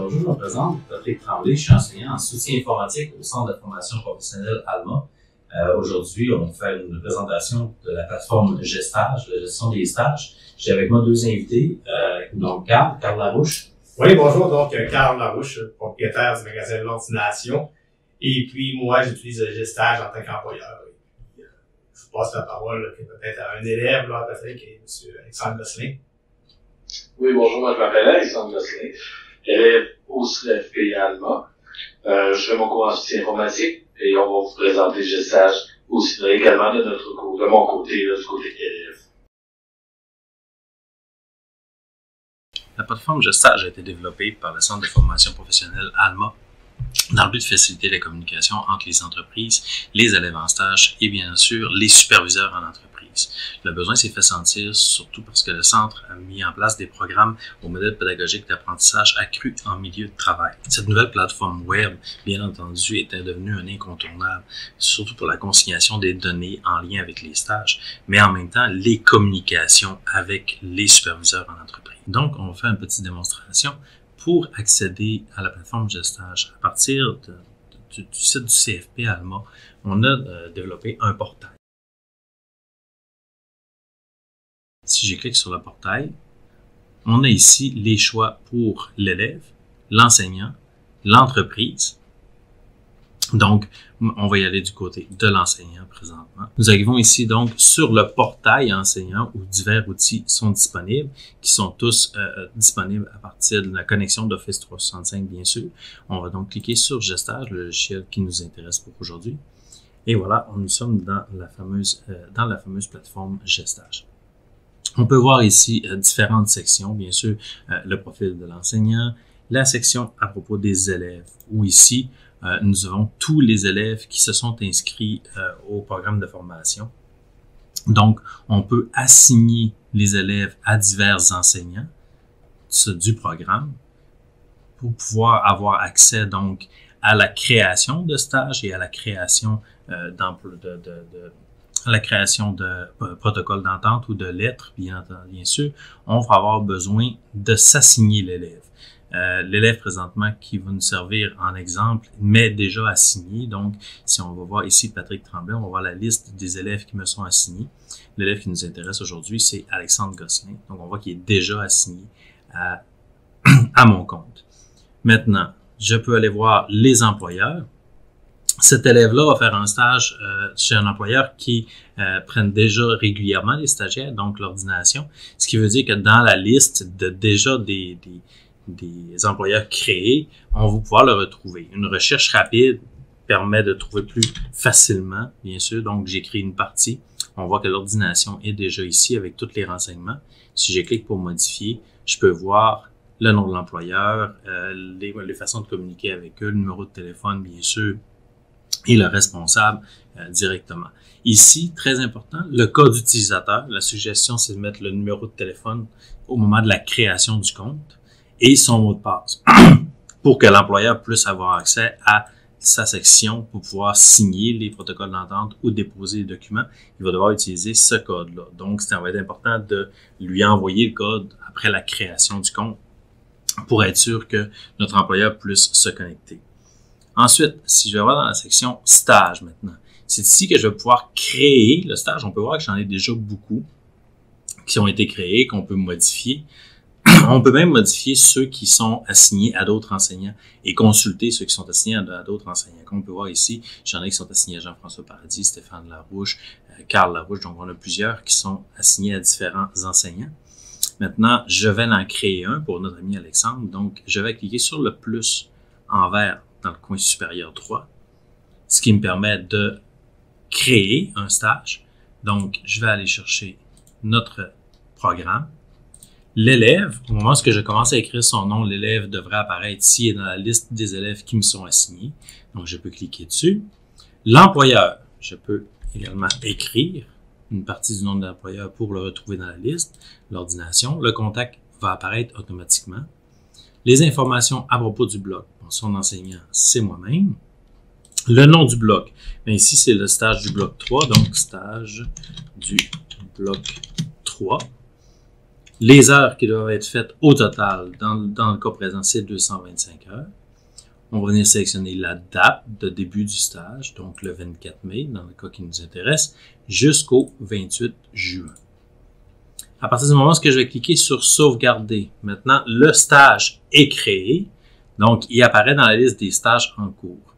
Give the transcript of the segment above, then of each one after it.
Bonjour, je me présente Patrick Tremblay, je suis enseignant en soutien informatique au Centre de formation professionnelle Alma. Aujourd'hui, on fait une présentation de la plateforme Gestage, la gestion des stages. J'ai avec moi deux invités, donc Carl Larouche. Oui, bonjour, donc Carl Larouche, propriétaire du magasin de l'Ordination. Et puis moi, j'utilise Gestage en tant qu'employeur. Je passe la parole peut-être à un élève, là, Patrick, et M. Alexandre Gosselin. Oui, bonjour, moi je m'appelle Alexandre Gosselin, élève au CFP Alma. Je fais mon cours en soutien informatique et on va vous présenter Gestage aussi également de notre cours, de mon côté, du côté élève. La plateforme Gestage a été développée par le Centre de formation professionnelle Alma dans le but de faciliter la communication entre les entreprises, les élèves en stage et bien sûr les superviseurs en entreprise. Le besoin s'est fait sentir surtout parce que le centre a mis en place des programmes au modèle pédagogique d'apprentissage accru en milieu de travail. Cette nouvelle plateforme web, bien entendu, était devenue un incontournable, surtout pour la consignation des données en lien avec les stages, mais en même temps les communications avec les superviseurs en entreprise. Donc, on va faire une petite démonstration pour accéder à la plateforme Gestage. À partir du site du CFP Alma, on a développé un portail. Si je clique sur le portail, on a ici les choix pour l'élève, l'enseignant, l'entreprise. Donc, on va y aller du côté de l'enseignant présentement. Nous arrivons ici donc sur le portail enseignant où divers outils sont disponibles, qui sont tous disponibles à partir de la connexion d'Office 365, bien sûr. On va donc cliquer sur Gestage, le logiciel qui nous intéresse pour aujourd'hui. Et voilà, nous sommes dans la fameuse plateforme Gestage. On peut voir ici différentes sections, bien sûr, le profil de l'enseignant, la section à propos des élèves, où ici, nous avons tous les élèves qui se sont inscrits au programme de formation. Donc, on peut assigner les élèves à divers enseignants du programme pour pouvoir avoir accès donc à la création de stages et à la création de protocoles d'entente ou de lettres, bien sûr. On va avoir besoin de s'assigner l'élève. L'élève présentement qui va nous servir en exemple m'est déjà assigné. Donc, si on va voir ici Patrick Tremblay, on va voir la liste des élèves qui me sont assignés. L'élève qui nous intéresse aujourd'hui, c'est Alexandre Gosselin. Donc, on voit qu'il est déjà assigné à mon compte. Maintenant, je peux aller voir les employeurs. Cet élève-là va faire un stage chez un employeur qui prenne déjà régulièrement les stagiaires, donc l'ordination. Ce qui veut dire que dans la liste de déjà des employeurs créés, on va pouvoir le retrouver. Une recherche rapide permet de trouver plus facilement, bien sûr. Donc, j'écris une partie. On voit que l'ordination est déjà ici avec tous les renseignements. Si je clique pour modifier, je peux voir le nom de l'employeur, les façons de communiquer avec eux, le numéro de téléphone, bien sûr, et le responsable directement. Ici, très important, le code utilisateur. La suggestion, c'est de mettre le numéro de téléphone au moment de la création du compte et son mot de passe pour que l'employeur puisse avoir accès à sa section pour pouvoir signer les protocoles d'entente ou déposer les documents. Il va devoir utiliser ce code-là. Donc, ça va être important de lui envoyer le code après la création du compte pour être sûr que notre employeur puisse se connecter. Ensuite, si je vais voir dans la section stage maintenant, c'est ici que je vais pouvoir créer le stage. On peut voir que j'en ai déjà beaucoup qui ont été créés, qu'on peut modifier. On peut même modifier ceux qui sont assignés à d'autres enseignants et consulter ceux qui sont assignés à d'autres enseignants. Comme on peut voir ici, j'en ai qui sont assignés à Jean-François Paradis, Stéphane Larouche, Carl Larouche. Donc, on a plusieurs qui sont assignés à différents enseignants. Maintenant, je vais en créer un pour notre ami Alexandre. Donc, je vais cliquer sur le plus en vert dans le coin supérieur droit, ce qui me permet de créer un stage. Donc, je vais aller chercher notre programme. L'élève, au moment où je commence à écrire son nom, l'élève devrait apparaître ici et dans la liste des élèves qui me sont assignés. Donc, je peux cliquer dessus. L'employeur, je peux également écrire une partie du nom de l'employeur pour le retrouver dans la liste. L'ordination, le contact va apparaître automatiquement. Les informations à propos du bloc. Bon, son enseignant, c'est moi-même. Le nom du bloc. Bien, ici, c'est le stage du bloc 3. Donc, stage du bloc 3. Les heures qui doivent être faites au total, dans le cas présent, c'est 225 heures. On va venir sélectionner la date de début du stage, donc le 24 mai, dans le cas qui nous intéresse, jusqu'au 28 juin. À partir du moment où je vais cliquer sur sauvegarder, maintenant le stage est créé, donc il apparaît dans la liste des stages en cours.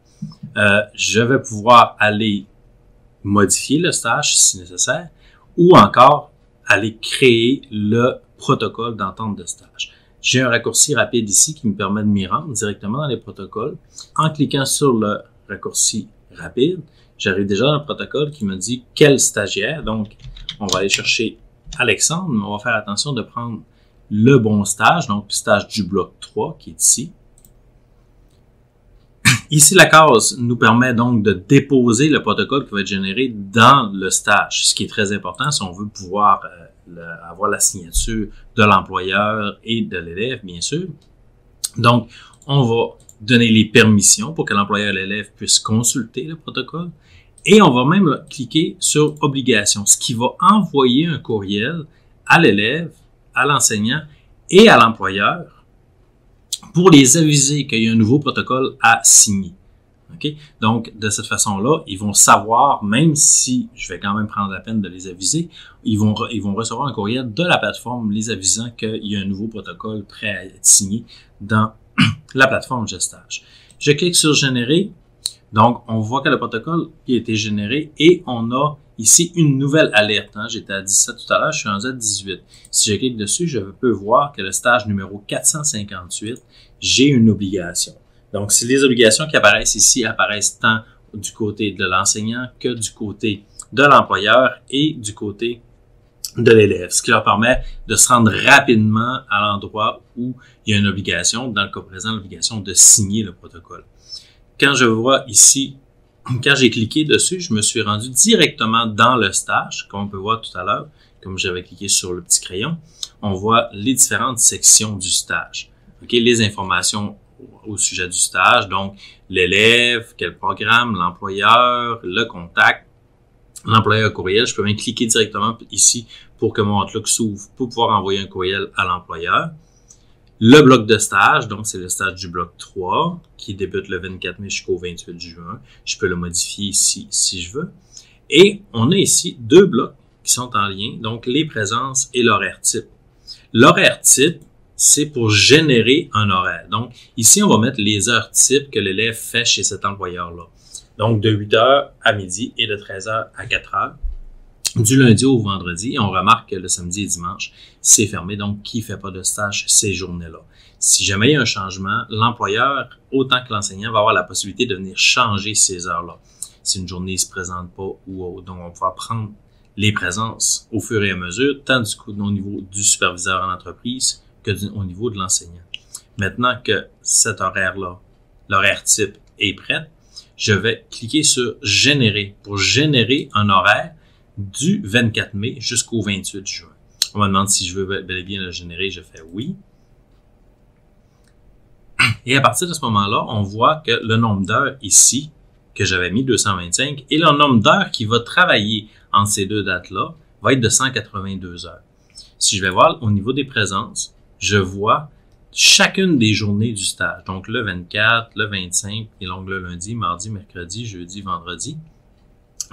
Je vais pouvoir aller modifier le stage si nécessaire, ou encore aller créer le protocole d'entente de stage. J'ai un raccourci rapide ici qui me permet de m'y rendre directement dans les protocoles. En cliquant sur le raccourci rapide, j'arrive déjà dans le protocole qui me dit quel stagiaire. Donc, on va aller chercher Alexandre, mais on va faire attention de prendre le bon stage, donc le stage du bloc 3 qui est ici. Ici, la case nous permet donc de déposer le protocole qui va être généré dans le stage, ce qui est très important si on veut pouvoir avoir la signature de l'employeur et de l'élève, bien sûr. Donc, on va donner les permissions pour que l'employeur et l'élève puissent consulter le protocole. Et on va même cliquer sur « Obligation », ce qui va envoyer un courriel à l'élève, à l'enseignant et à l'employeur pour les aviser qu'il y a un nouveau protocole à signer. Okay? Donc, de cette façon-là, ils vont savoir, même si je vais quand même prendre la peine de les aviser, ils vont recevoir un courriel de la plateforme les avisant qu'il y a un nouveau protocole prêt à être signé dans la plateforme Gestage. Je clique sur « Générer ». Donc, on voit que le protocole a été généré et on a ici une nouvelle alerte. J'étais à 17 tout à l'heure, je suis rendu à 18. Si je clique dessus, je peux voir que le stage numéro 458, j'ai une obligation. Donc, si les obligations qui apparaissent ici apparaissent tant du côté de l'enseignant que du côté de l'employeur et du côté de l'élève, ce qui leur permet de se rendre rapidement à l'endroit où il y a une obligation, dans le cas présent, l'obligation de signer le protocole. Quand je vois ici, quand j'ai cliqué dessus, je me suis rendu directement dans le stage, comme on peut voir tout à l'heure, comme j'avais cliqué sur le petit crayon, on voit les différentes sections du stage. Okay? Les informations au sujet du stage, donc l'élève, quel programme, l'employeur, le contact, l'employeur courriel. Je peux même cliquer directement ici pour que mon Outlook s'ouvre pour pouvoir envoyer un courriel à l'employeur. Le bloc de stage, donc c'est le stage du bloc 3 qui débute le 24 mai jusqu'au 28 juin. Je peux le modifier ici si je veux. Et on a ici deux blocs qui sont en lien, donc les présences et l'horaire type. L'horaire type, c'est pour générer un horaire. Donc ici, on va mettre les heures type que l'élève fait chez cet employeur-là. Donc de 8 heures à midi et de 13 heures à 4 heures. Du lundi au vendredi, et on remarque que le samedi et dimanche, c'est fermé, donc qui ne fait pas de stage ces journées-là. Si jamais il y a un changement, l'employeur, autant que l'enseignant, va avoir la possibilité de venir changer ces heures-là. Si une journée ne se présente pas ou autre, donc on va pouvoir prendre les présences au fur et à mesure, tant du coup au niveau du superviseur en entreprise que au niveau de l'enseignant. Maintenant que cet horaire-là, l'horaire type est prêt, je vais cliquer sur « Générer » pour générer un horaire du 24 mai jusqu'au 28 juin. On me demande si je veux bel et bien le générer, je fais oui. Et à partir de ce moment-là, on voit que le nombre d'heures ici, que j'avais mis 225, et le nombre d'heures qui va travailler entre ces deux dates-là va être de 182 heures. Si je vais voir au niveau des présences, je vois chacune des journées du stage. Donc le 24, le 25, et donc le lundi, mardi, mercredi, jeudi, vendredi,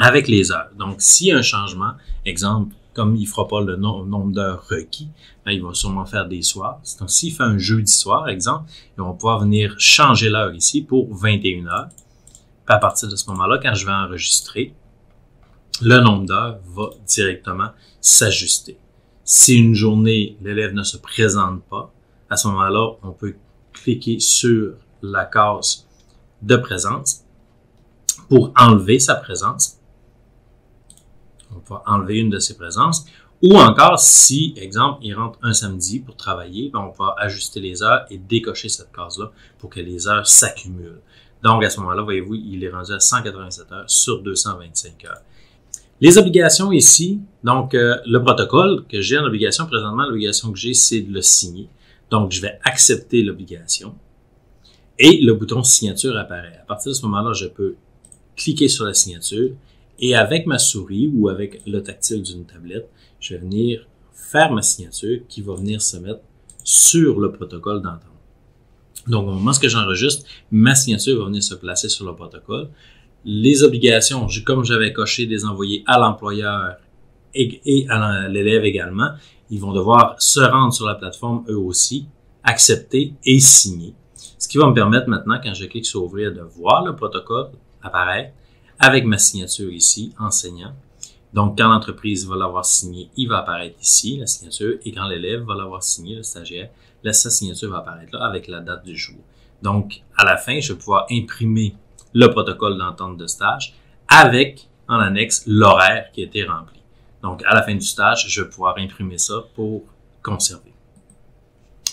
avec les heures. Donc, s'il y a un changement, exemple, comme il ne fera pas le nombre d'heures requis, ben, il va sûrement faire des soirs. Donc, s'il fait un jeudi soir, exemple, on va pouvoir venir changer l'heure ici pour 21 heures. Puis à partir de ce moment-là, quand je vais enregistrer, le nombre d'heures va directement s'ajuster. Si une journée, l'élève ne se présente pas, à ce moment-là, on peut cliquer sur la case de présence pour enlever sa présence. On va enlever une de ses présences. Ou encore, si, exemple, il rentre un samedi pour travailler, ben on va ajuster les heures et décocher cette case-là pour que les heures s'accumulent. Donc, à ce moment-là, voyez-vous, il est rendu à 187 heures sur 225 heures. Les obligations ici, donc le protocole que j'ai en obligation, présentement, l'obligation que j'ai, c'est de le signer. Donc, je vais accepter l'obligation et le bouton signature apparaît. À partir de ce moment-là, je peux cliquer sur la signature et avec ma souris ou avec le tactile d'une tablette, je vais venir faire ma signature qui va venir se mettre sur le protocole d'entente. Donc, au moment où j'enregistre, ma signature va venir se placer sur le protocole. Les obligations, comme j'avais coché, les envoyer à l'employeur et à l'élève également, ils vont devoir se rendre sur la plateforme eux aussi, accepter et signer. Ce qui va me permettre maintenant, quand je clique sur ouvrir, de voir le protocole apparaître avec ma signature ici, enseignant. Donc, quand l'entreprise va l'avoir signé, il va apparaître ici, la signature, et quand l'élève va l'avoir signé, le stagiaire, sa signature va apparaître là avec la date du jour. Donc, à la fin, je vais pouvoir imprimer le protocole d'entente de stage avec, en annexe, l'horaire qui a été rempli. Donc, à la fin du stage, je vais pouvoir imprimer ça pour conserver.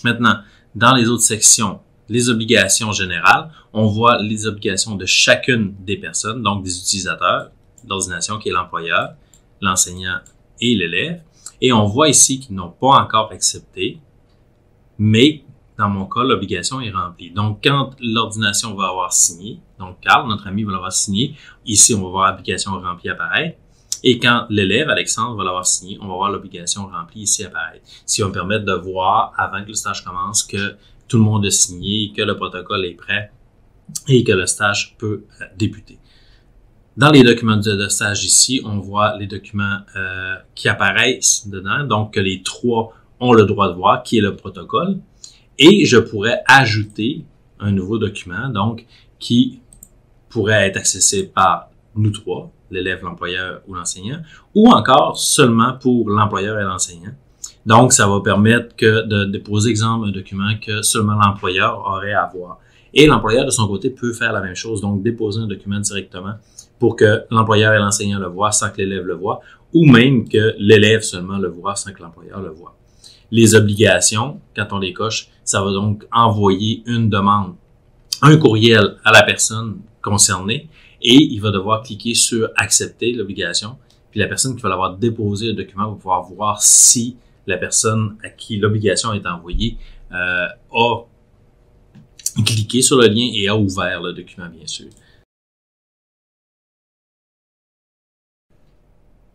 Maintenant, dans les autres sections, les obligations générales, on voit les obligations de chacune des personnes, donc des utilisateurs, l'ordination qui est l'employeur, l'enseignant et l'élève. Et on voit ici qu'ils n'ont pas encore accepté, mais dans mon cas, l'obligation est remplie. Donc, quand l'ordination va avoir signé, donc Carl, notre ami, va l'avoir signé, ici, on va voir l'obligation remplie apparaître. Et quand l'élève, Alexandre, va l'avoir signé, on va voir l'obligation remplie ici apparaître. Ce qui va me permettre de voir, avant que le stage commence, que tout le monde a signé, que le protocole est prêt et que le stage peut débuter. Dans les documents de stage ici, on voit les documents qui apparaissent dedans, donc que les trois ont le droit de voir, qui est le protocole. Et je pourrais ajouter un nouveau document, donc, qui pourrait être accessible par nous trois, l'élève, l'employeur ou l'enseignant, ou encore seulement pour l'employeur et l'enseignant. Donc, ça va permettre de déposer, exemple, un document que seulement l'employeur aurait à voir. Et l'employeur, de son côté, peut faire la même chose, donc déposer un document directement pour que l'employeur et l'enseignant le voient sans que l'élève le voie, ou même que l'élève seulement le voit sans que l'employeur le voie. Les obligations, quand on les coche, ça va donc envoyer une demande, un courriel à la personne concernée et il va devoir cliquer sur « Accepter l'obligation ». Puis la personne qui va l'avoir déposé le document va pouvoir voir si la personne à qui l'obligation est envoyée a cliqué sur le lien et a ouvert le document, bien sûr.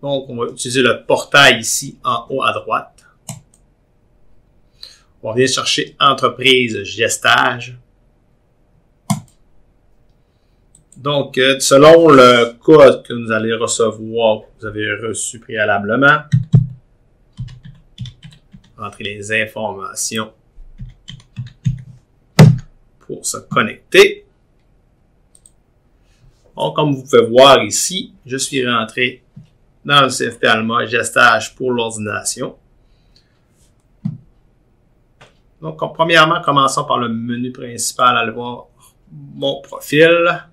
Donc, on va utiliser le portail ici en haut à droite. On vient chercher entreprise gestage. Donc, selon le code que vous allez recevoir, vous avez reçu préalablement, rentrez les informations pour se connecter. Donc, comme vous pouvez voir ici, je suis rentré dans le CFP Alma gestage pour l'ordination. Donc, premièrement, commençons par le menu principal, aller voir mon profil.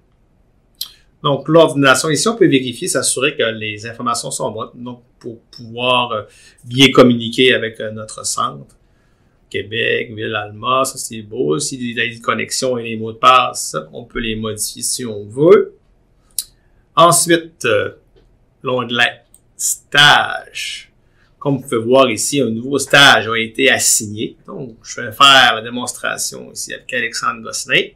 Donc, l'ordination, ici, on peut vérifier, s'assurer que les informations sont bonnes, donc pour pouvoir bien communiquer avec notre centre. Québec, Ville Alma, ça c'est beau. Si il y a des connexions et les mots de passe, on peut les modifier si on veut. Ensuite, l'onglet stage. Comme vous pouvez voir ici, un nouveau stage a été assigné. Donc, je vais faire la démonstration ici avec Alexandre Gosselin.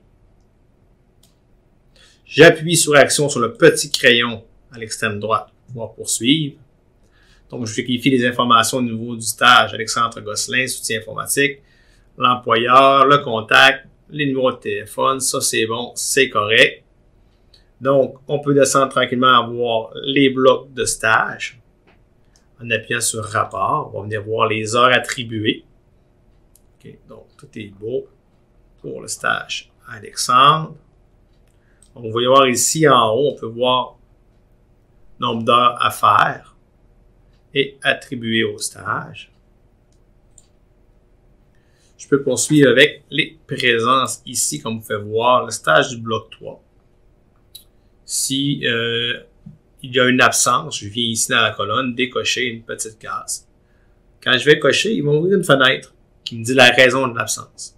J'appuie sur Action sur le petit crayon à l'extrême droite pour pouvoir poursuivre. Donc, je vérifie les informations au niveau du stage. Alexandre Gosselin, soutien informatique, l'employeur, le contact, les numéros de téléphone. Ça, c'est bon, c'est correct. Donc, on peut descendre tranquillement à voir les blocs de stage. En appuyant sur rapport, on va venir voir les heures attribuées. Okay, donc, tout est beau pour le stage Alexandre. Donc, vous voyez voir ici en haut, on peut voir nombre d'heures à faire et attribuer au stage. Je peux poursuivre avec les présences ici, comme vous pouvez voir, le stage du bloc 3. Si il y a une absence, je viens ici dans la colonne, décocher une petite case. Quand je vais cocher, il va ouvrir une fenêtre qui me dit la raison de l'absence.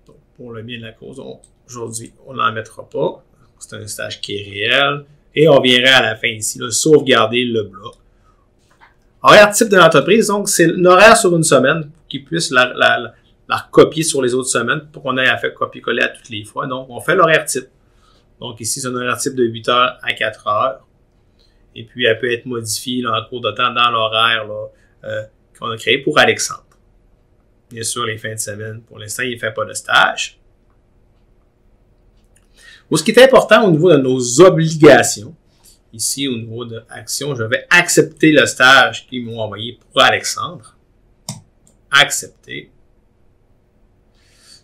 Donc, pour le bien de la cause, aujourd'hui, on n'en mettra pas. C'est un stage qui est réel. Et on viendra à la fin ici, là, sauvegarder le bloc. Horaire type de l'entreprise, donc c'est un horaire sur une semaine pour qu'ils puissent la recopier sur les autres semaines pour qu'on ait à faire copier-coller à toutes les fois. Donc, on fait l'horaire type. Donc ici, c'est un horaire type de 8 heures à 4 heures. Et puis, elle peut être modifiée là, en cours de temps dans l'horaire qu'on a créé pour Alexandre. Bien sûr, les fins de semaine, pour l'instant, il ne fait pas de stage. Ce qui est important au niveau de nos obligations, ici au niveau de action, je vais accepter le stage qu'ils m'ont envoyé pour Alexandre. Accepter.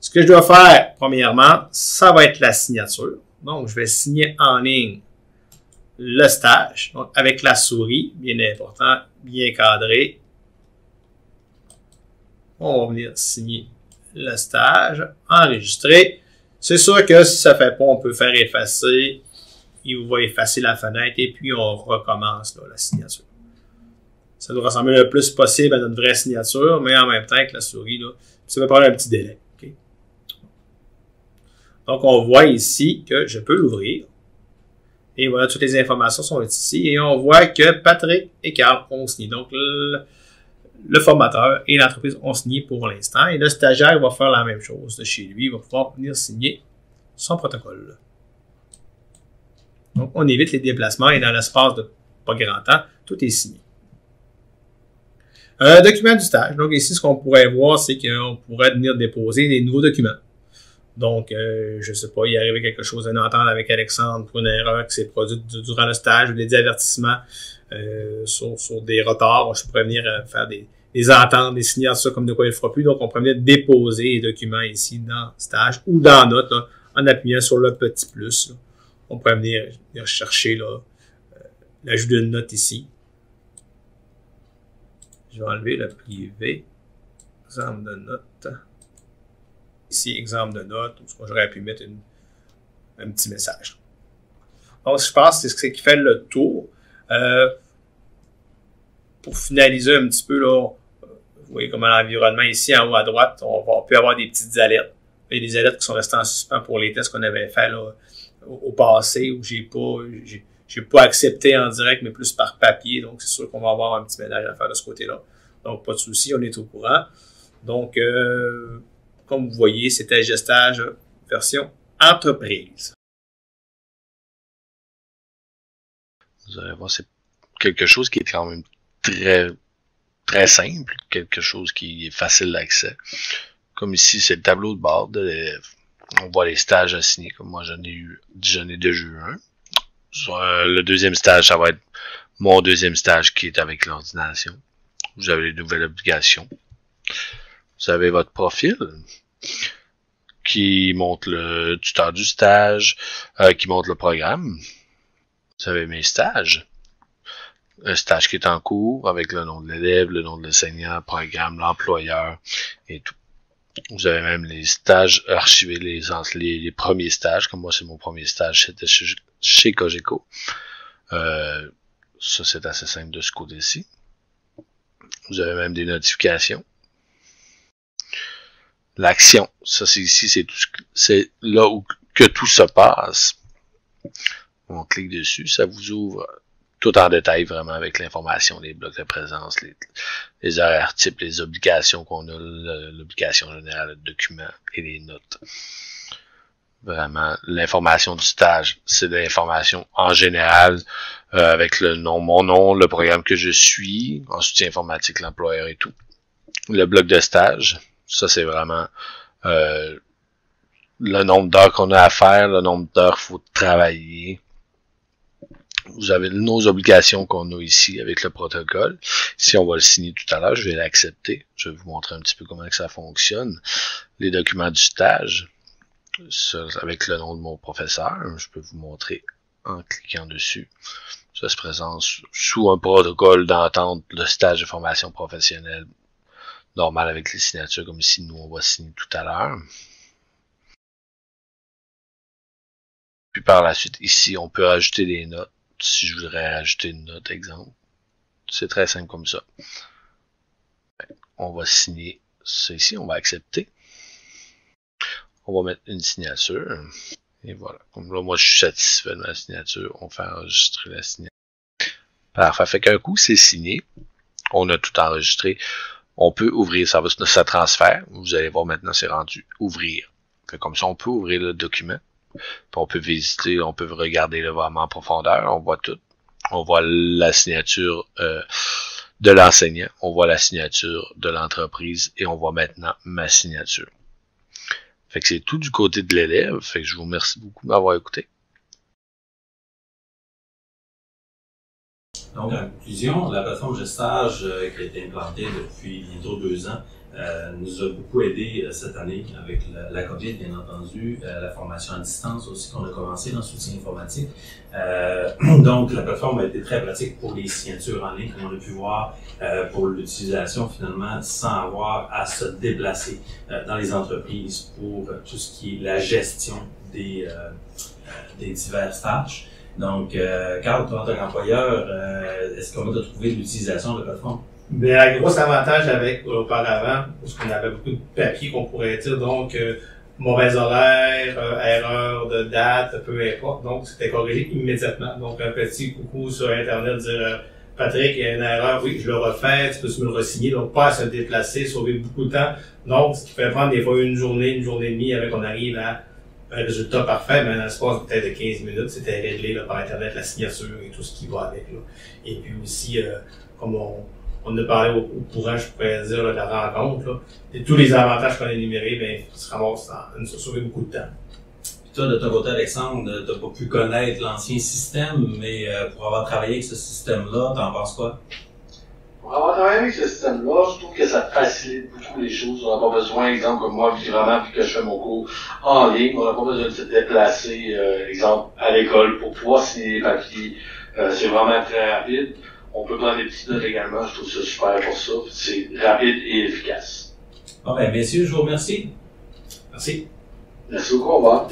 Ce que je dois faire, premièrement, ça va être la signature. Donc, je vais signer en ligne le stage, donc avec la souris, bien important, bien cadré. On va venir signer le stage, enregistrer. C'est sûr que si ça ne fait pas, on peut faire effacer. Il va effacer la fenêtre et puis on recommence là, la signature. Ça doit ressembler le plus possible à notre vraie signature, mais en même temps avec la souris, là, ça va prendre un petit délai. Okay? Donc, on voit ici que je peux l'ouvrir. Et voilà, toutes les informations sont ici. Et on voit que Patrick et Carl ont signé. Donc, le formateur et l'entreprise ont signé pour l'instant. Et le stagiaire va faire la même chose de chez lui. Il va pouvoir venir signer son protocole. Donc, on évite les déplacements et dans l'espace de pas grand temps, tout est signé. Document du stage. Donc, ici, ce qu'on pourrait voir, c'est qu'on pourrait venir déposer des nouveaux documents. Donc, je ne sais pas, il est arrivé quelque chose, une entente avec Alexandre pour une erreur qui s'est produite durant le stage ou des avertissements sur des retards. Je pourrais venir faire des ententes, des signatures comme de quoi il ne fera plus. Donc, on pourrait venir déposer les documents ici dans stage ou dans note là, en appuyant sur le petit plus. Là. On pourrait venir chercher l'ajout d'une note ici. Je vais enlever le privé. Exemple de note. Ici, exemple de note. J'aurais pu mettre un petit message. Donc, je pense que c'est ce qui fait le tour. Pour finaliser un petit peu, là, vous voyez comme l'environnement ici, en haut à droite, on peut avoir des petites alertes. Il y a des alertes qui sont restées en suspens pour les tests qu'on avait fait là, au passé, où j'ai pas accepté en direct, mais plus par papier. Donc, c'est sûr qu'on va avoir un petit ménage à faire de ce côté-là. Donc, pas de souci, on est au courant. Donc, comme vous voyez, c'était Gestage version entreprise. Vous allez voir, c'est quelque chose qui est quand même très, très simple, quelque chose qui est facile d'accès. Comme ici, c'est le tableau de bord de l'élève. On voit les stages assignés, comme moi j'en ai déjà eu un. Le deuxième stage, ça va être mon deuxième stage qui est avec l'ordination. Vous avez les nouvelles obligations. Vous avez votre profil qui montre le tuteur du stage, qui montre le programme. Vous avez mes stages. Un stage qui est en cours avec le nom de l'élève, le nom de l'enseignant, programme, l'employeur et tout. Vous avez même les stages archivés, les premiers stages. Comme moi, c'est mon premier stage, c'était chez Cogeco. Ça, c'est assez simple de ce côté-ci. Vous avez même des notifications. L'action, ça c'est ici, c'est là où que tout se passe. On clique dessus, ça vous ouvre tout en détail vraiment avec l'information, les blocs de présence, les horaires types, les obligations qu'on a, l'obligation générale, le document et les notes. Vraiment, l'information du stage, c'est de l'information en général avec le nom, mon nom, le programme que je suis, en soutien informatique, l'employeur et tout. Le bloc de stage, ça c'est vraiment le nombre d'heures qu'on a à faire, le nombre d'heures qu'il faut travailler. Vous avez nos obligations qu'on a ici avec le protocole. Si on va le signer tout à l'heure, je vais l'accepter. Je vais vous montrer un petit peu comment ça fonctionne. Les documents du stage, ça, avec le nom de mon professeur, je peux vous montrer en cliquant dessus. Ça se présente sous un protocole d'entente, le stage de formation professionnelle normal avec les signatures comme ici, nous on va signer tout à l'heure. Puis par la suite, ici, on peut ajouter des notes. Si je voudrais ajouter une note, exemple. C'est très simple comme ça. On va signer ça ici, on va accepter. On va mettre une signature. Et voilà. Comme là, moi, je suis satisfait de ma signature. On fait enregistrer la signature. Parfait. Fait qu'un coup, c'est signé. On a tout enregistré. On peut ouvrir, ça transfère. Vous allez voir maintenant, c'est rendu ouvrir. Fait comme ça, on peut ouvrir le document. Puis on peut visiter, on peut regarder le vraiment en profondeur. On voit tout. On voit la signature de l'enseignant, on voit la signature de l'entreprise et on voit maintenant ma signature. Fait que c'est tout du côté de l'élève. Fait que je vous remercie beaucoup de m'avoir écouté. Donc, en conclusion, la plateforme Gestage qui a été implantée depuis bientôt 2 ans nous a beaucoup aidé cette année avec la COVID, bien entendu, la formation à distance aussi qu'on a commencé dans le soutien informatique. Donc, la plateforme a été très pratique pour les signatures en ligne, comme on a pu voir, pour l'utilisation finalement sans avoir à se déplacer dans les entreprises pour tout ce qui est la gestion des diverses tâches. Donc, Carl, toi, en tant qu'employeur, est-ce qu'on va trouver l'utilisation de la plateforme? Ben, un gros avantage avec auparavant, parce qu'on avait beaucoup de papier qu'on pourrait dire, donc mauvais horaire, erreur de date, peu importe. Donc, c'était corrigé immédiatement. Donc, un petit coucou sur Internet, dire Patrick, il y a une erreur, oui, je le refais, tu peux me le re-signer. Donc, pas à se déplacer, sauver beaucoup de temps. Donc, ce qui fait prendre des fois une journée et demie avec qu'on arrive à un résultat parfait, mais dans l'espace peut-être de 15 minutes, c'était réglé là, par Internet, la signature et tout ce qui va avec. Là. Et puis aussi, comme on a parlé au courant, je pourrais dire, là, de la rencontre, là, et tous les avantages qu'on a énumérés, ben, se ramassent nous a sauvé beaucoup de temps. Puis toi, de ton côté, Alexandre, t'as pas pu connaître l'ancien système, mais pour avoir travaillé avec ce système-là, t'en penses quoi? Pour avoir travaillé avec ce système-là, je trouve que ça facilite beaucoup les choses. On n'a pas besoin, exemple, comme moi, vraiment, puis que je fais mon cours en ligne, on n'a pas besoin de se déplacer, exemple, à l'école pour pouvoir signer les papiers. C'est vraiment très rapide. On peut prendre des petites notes également, je trouve ça super pour ça. C'est rapide et efficace. Bon, ben, messieurs, je vous remercie. Merci. Merci beaucoup, au revoir.